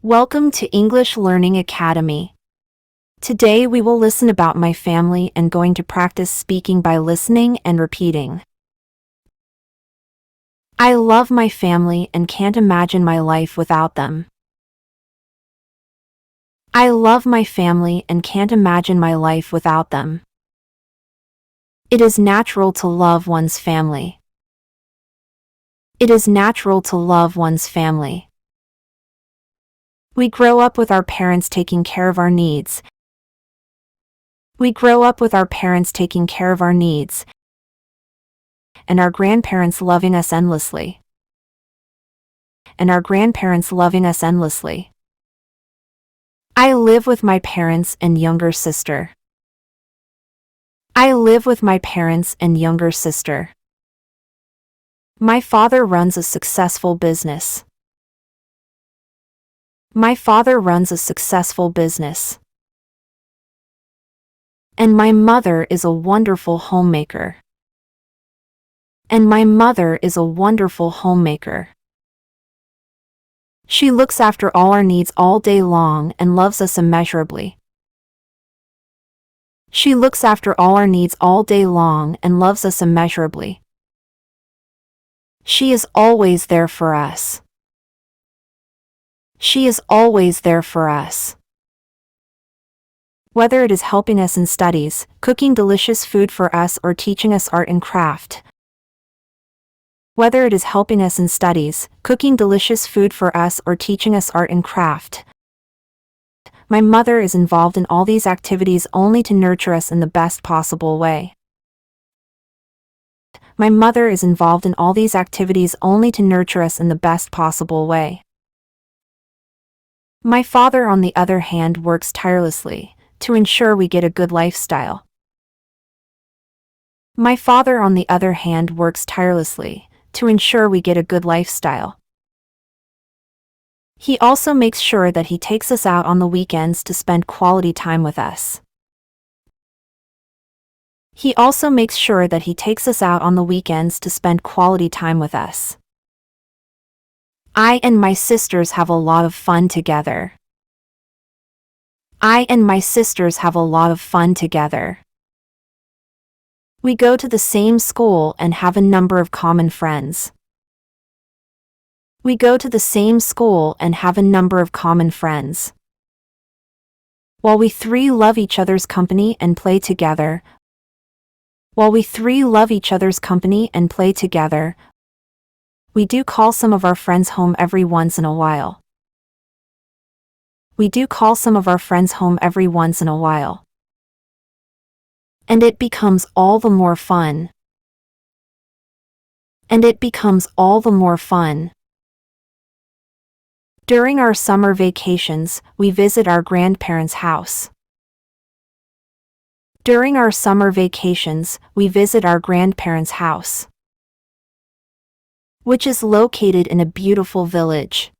Welcome to English Learning Academy. Today we will listen about my family and going to practice speaking by listening and repeating. I love my family and can't imagine my life without them. I love my family and can't imagine my life without them. It is natural to love one's family. It is natural to love one's family. We grow up with our parents taking care of our needs. We grow up with our parents taking care of our needs, and our grandparents loving us endlessly. And our grandparents loving us endlessly. I live with my parents and younger sister. I live with my parents and younger sister. My father runs a successful business. My father runs a successful business. And my mother is a wonderful homemaker. And my mother is a wonderful homemaker. She looks after all our needs all day long and loves us immeasurably. She looks after all our needs all day long and loves us immeasurably. She is always there for us. She is always there for us. Whether it is helping us in studies, cooking delicious food for us, or teaching us art and craft. Whether it is helping us in studies, cooking delicious food for us, or teaching us art and craft. My mother is involved in all these activities only to nurture us in the best possible way. My mother is involved in all these activities only to nurture us in the best possible way. My father, on the other hand, works tirelessly to ensure we get a good lifestyle. My father, on the other hand, works tirelessly to ensure we get a good lifestyle. He also makes sure that he takes us out on the weekends to spend quality time with us. He also makes sure that he takes us out on the weekends to spend quality time with us. I and my sisters have a lot of fun together. I and my sisters have a lot of fun together. We go to the same school and have a number of common friends. We go to the same school and have a number of common friends. While we three love each other's company and play together, while we three love each other's company and play together, we do call some of our friends home every once in a while. We do call some of our friends home every once in a while. And it becomes all the more fun. And it becomes all the more fun. During our summer vacations, we visit our grandparents' house. During our summer vacations, we visit our grandparents' house, which is located in a beautiful village.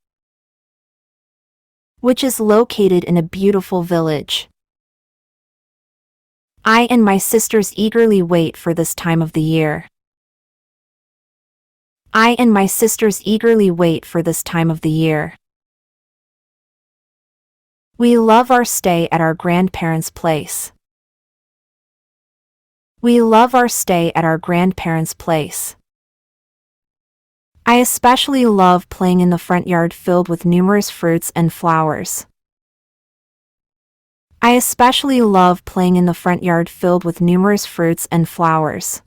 Which is located in a beautiful village. I and my sisters eagerly wait for this time of the year. I and my sisters eagerly wait for this time of the year. We love our stay at our grandparents' place. We love our stay at our grandparents' place. I especially love playing in the front yard filled with numerous fruits and flowers. I especially love playing in the front yard filled with numerous fruits and flowers.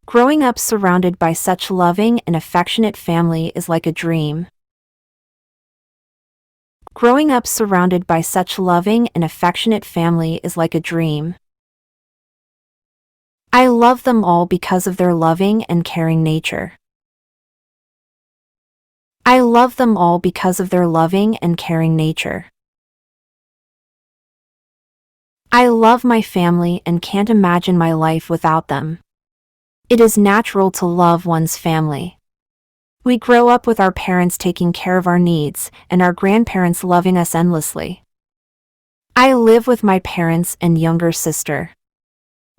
Growing up surrounded by such loving and affectionate family is like a dream. Growing up surrounded by such loving and affectionate family is like a dream. I love them all because of their loving and caring nature. I love them all because of their loving and caring nature. I love my family and can't imagine my life without them. It is natural to love one's family. We grow up with our parents taking care of our needs, and our grandparents loving us endlessly. I live with my parents and younger sister.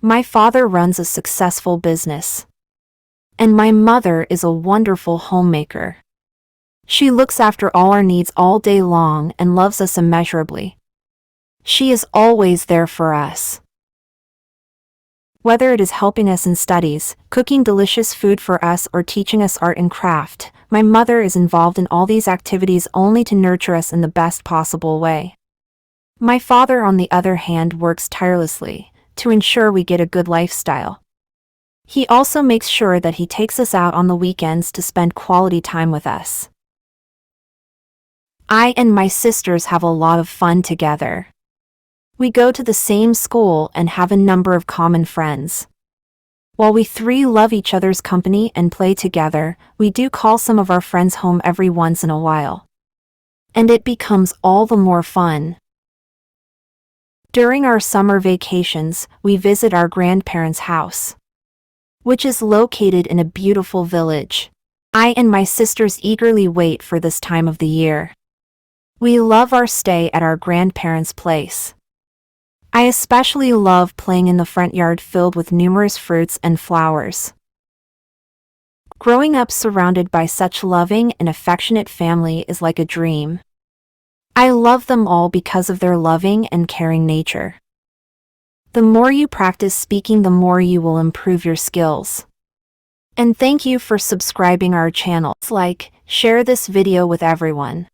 My father runs a successful business. And my mother is a wonderful homemaker. She looks after all our needs all day long and loves us immeasurably. She is always there for us. Whether it is helping us in studies, cooking delicious food for us, or teaching us art and craft, my mother is involved in all these activities only to nurture us in the best possible way. My father, on the other hand, works tirelessly to ensure we get a good lifestyle. He also makes sure that he takes us out on the weekends to spend quality time with us. I and my sisters have a lot of fun together. We go to the same school and have a number of common friends. While we three love each other's company and play together, we do call some of our friends home every once in a while. And it becomes all the more fun. During our summer vacations, we visit our grandparents' house, which is located in a beautiful village. I and my sisters eagerly wait for this time of the year. We love our stay at our grandparents' place. I especially love playing in the front yard filled with numerous fruits and flowers. Growing up surrounded by such loving and affectionate family is like a dream. I love them all because of their loving and caring nature. The more you practice speaking, the more you will improve your skills. And thank you for subscribing our channel. Like, share this video with everyone.